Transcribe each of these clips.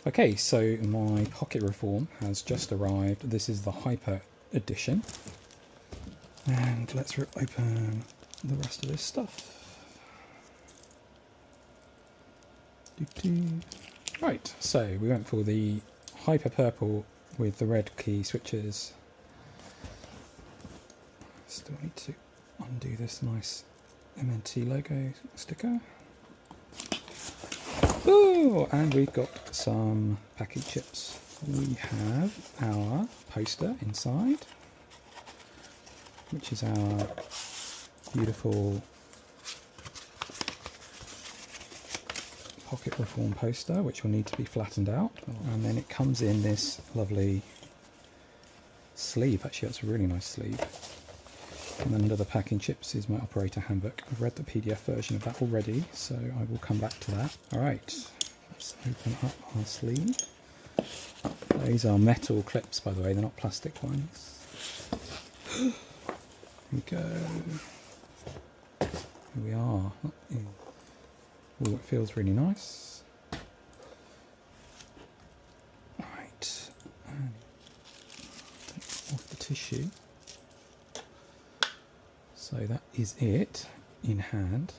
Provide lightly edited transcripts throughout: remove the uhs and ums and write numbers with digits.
Okay, so my Pocket Reform has just arrived. This is the Hyper Edition. And let's rip open the rest of this stuff. Right, so we went for the Hyper Purple with the red key switches. Still need to undo this nice MNT logo sticker. Oh, and we've got some packing chips. We have our poster inside, which is our beautiful Pocket Reform poster, which will need to be flattened out. And then it comes in this lovely sleeve. Actually, that's a really nice sleeve. And then under the packing chips is my operator handbook. I've read the PDF version of that already, so I will come back to that. Alright, let's open up our sleeve. These are metal clips, by the way, they're not plastic ones. Here we go. Here we are. Oh, it feels really nice. Right, and take off the tissue. So that is it in hand.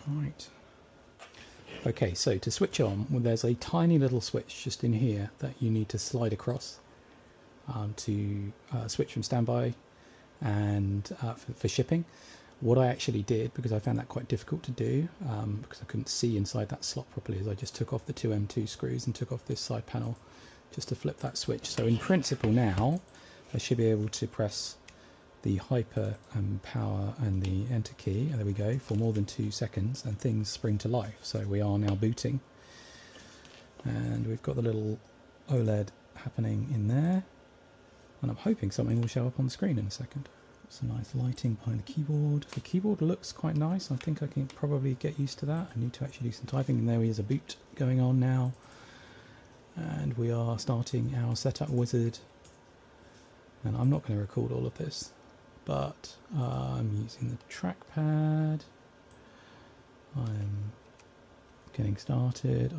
Right. Okay, so to switch on, well, there's a tiny little switch just in here that you need to slide across to switch from standby and for shipping. What I actually did, because I found that quite difficult to do, because I couldn't see inside that slot properly, is I just took off the two M2 screws and took off this side panel just to flip that switch. So in principle now, I should be able to press the hyper power and the enter key, and there we go, for more than 2 seconds, and things spring to life. So we are now booting, and we've got the little OLED happening in there, and I'm hoping something will show up on the screen in a second. Some nice lighting behind the keyboard. The keyboard looks quite nice. I think I can probably get used to that. I need to actually do some typing, and there is a boot going on now, and we are starting our setup wizard. And I'm not going to record all of this, but I'm using the trackpad. I'm getting started.